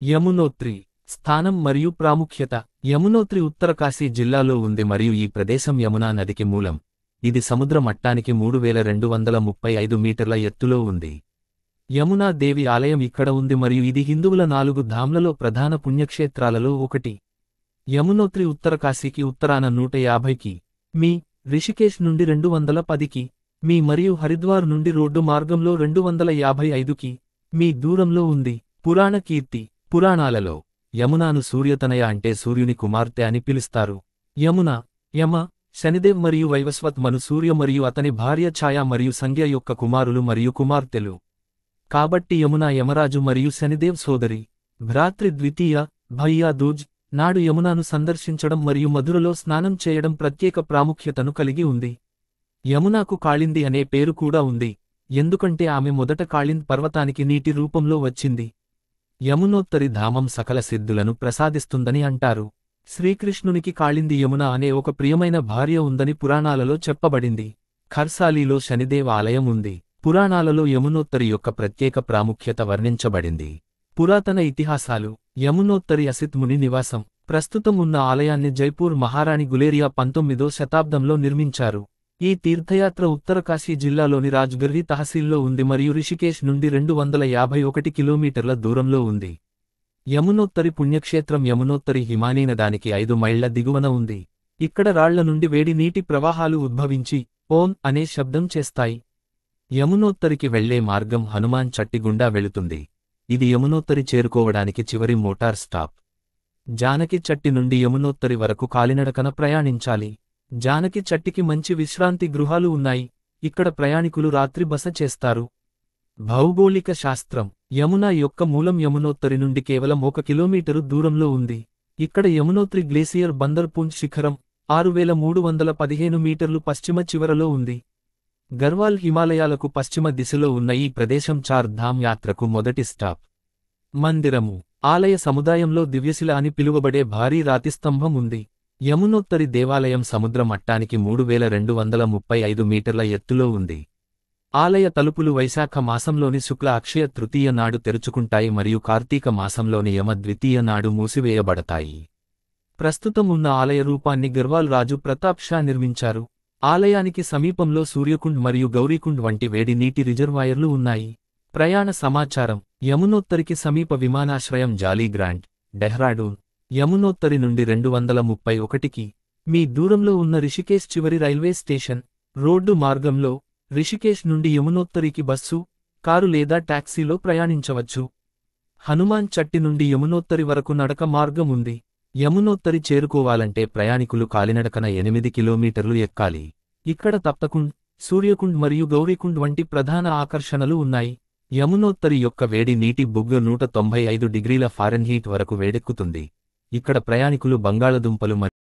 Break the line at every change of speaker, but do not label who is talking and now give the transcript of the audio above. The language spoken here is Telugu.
యమునోత్రి స్థానం మరియు ప్రాముఖ్యత. యమునోత్రి ఉత్తరకాశీ జిల్లాలో ఉంది మరియు ఈ ప్రదేశం యమునా నదికి మూలం. ఇది సముద్ర మట్టానికి 3235 మీటర్ల ఎత్తులో ఉంది. యమునా దేవి ఆలయం ఇక్కడ ఉంది మరియు ఇది హిందువుల 4 ధామ్లలో ప్రధాన పుణ్యక్షేత్రాలలో ఒకటి. యమునోత్రి ఉత్తరకాశీకి ఉత్తరాన 150కి మీ. రిషికేశ్ నుండి 210కి మీ మరియు హరిద్వార్ నుండి రోడ్డు మార్గంలో 255కి మీ దూరంలో ఉంది. పురాణ కీర్తి. పురాణాలలో యమునాను సూర్యతనయ అంటే సూర్యుని కుమార్తె అని పిలుస్తారు. యమున, యమ, శనిదేవ్ మరియు వైవస్వత్ మను సూర్య మరియు అతని భార్య ఛాయ మరియు సంధ్య యొక్క కుమారులు మరియు కుమార్తెలు. కాబట్టి యమున యమరాజు మరియు శనిదేవ్ సోదరి. భ్రాతృ ద్వితీయ, భయ్యా దూజ్ నాడు యమునాను సందర్శించడం మరియు మధురలో స్నానం చేయడం ప్రత్యేక ప్రాముఖ్యతను కలిగి ఉంది. యమునాకు కాళింది అనే పేరు కూడా ఉంది, ఎందుకంటే ఆమె మొదట కాళింద్ పర్వతానికి నీటి రూపంలో వచ్చింది. యమునోత్తరి ధామం సకల సిద్ధులను ప్రసాదిస్తుందని అంటారు. శ్రీకృష్ణునికి కాళింది యమున అనే ఒక ప్రియమైన భార్య ఉందని పురాణాలలో చెప్పబడింది. ఖర్సాలీలో శనిదేవ్ ఆలయం ఉంది. పురాణాలలో యమునోత్తరి యొక్క ప్రత్యేక ప్రాముఖ్యత వర్ణించబడింది. పురాతన ఇతిహాసాలు. యమునోత్తరి అసిత్ ముని నివాసం. ప్రస్తుతం ఉన్న ఆలయాన్ని జైపూర్ మహారాణి గులేరియా 19వ శతాబ్దంలో నిర్మించారు. ఈ తీర్థయాత్ర ఉత్తరకాశీ జిల్లాలోని రాజ్గర్హి తహసీల్లో ఉంది మరియు రిషికేశ్ నుండి 251 కిలోమీటర్ల దూరంలో ఉంది. యమునోత్తరి పుణ్యక్షేత్రం. యమునోత్తరి హిమానీనదానికి 5 మైళ్ల దిగువన ఉంది. ఇక్కడ రాళ్ల నుండి వేడి నీటి ప్రవాహాలు ఉద్భవించి ఓం అనే శబ్దం చేస్తాయి. యమునోత్తరికి వెళ్లే మార్గం హనుమాన్ చట్టి గుండా వెళుతుంది. ఇది యమునోత్తరి చేరుకోవడానికి చివరి మోటార్ స్టాప్. జానకి చట్టి నుండి యమునోత్తరి వరకు కాలినడకన ప్రయాణించాలి. జానకి చట్టికి మంచి విశ్రాంతి గృహాలు ఉన్నాయి. ఇక్కడ ప్రయాణికులు రాత్రి బస చేస్తారు. భౌగోళిక శాస్త్రం. యమునా యొక్క మూలం యమునోత్తరి నుండి కేవలం 1 కిలోమీటరు దూరంలో ఉంది. ఇక్కడ యమునోత్రి గ్లేసియర్ బందర్ పుంజ్ శిఖరం 6315 మీటర్లు పశ్చిమ చివరలో ఉంది. గర్వాల్ హిమాలయాలకు పశ్చిమ దిశలో ఉన్న ఈ ప్రదేశం చార్ ధామ్ యాత్రకు మొదటి స్టాప్. మందిరము. ఆలయ సముదాయంలో దివ్యశిల అని పిలువబడే భారీ రాతిస్తంభం ఉంది. యమునోత్తరి దేవాలయం సముద్ర మట్టానికి 3235 మీటర్ల ఎత్తులో ఉంది. ఆలయ తలుపులు వైశాఖ మాసంలోని శుక్ల అక్షయ తృతీయ నాడు తెరుచుకుంటాయి మరియు కార్తీక మాసంలోని యమ ద్వితీయ నాడు మూసివేయబడతాయి. ప్రస్తుతం ఉన్న ఆలయ రూపాన్ని గర్వాల్ రాజు ప్రతాప్ షా నిర్మించారు. ఆలయానికి సమీపంలో సూర్యకుండ్ మరియు గౌరీకుండ్ వంటి వేడి నీటి రిజర్వాయర్లు ఉన్నాయి. ప్రయాణ సమాచారం. యమునోత్తరికి సమీప విమానాశ్రయం జాలీ గ్రాంట్, డెహ్రాడూన్. యమునోత్తరి నుండి 231కి మీ దూరంలో ఉన్న రిషికేశ్ చివరి రైల్వే స్టేషన్. రోడ్డు మార్గంలో రిషికేశ్ నుండి యమునోత్తరికి బస్సు, కారు లేదా టాక్సీలో ప్రయాణించవచ్చు. హనుమాన్ చట్టి నుండి యమునోత్తరి వరకు నడక మార్గం ఉంది. యమునోత్తరి చేరుకోవాలంటే ప్రయాణికులు కాలినడకన 8 కిలోమీటర్లు ఎక్కాలి. ఇక్కడ తప్తకుండ్, సూర్యకుండ్ మరియు గౌరీకుండ్ వంటి ప్రధాన ఆకర్షణలు ఉన్నాయి. యమునోత్తరి యొక్క వేడి నీటి బుగ్గ 195 డిగ్రీల ఫారెన్హీట్ వరకు వేడెక్కుతుంది. ఇక్కడ ప్రయాణికులు బంగాళదుంపలు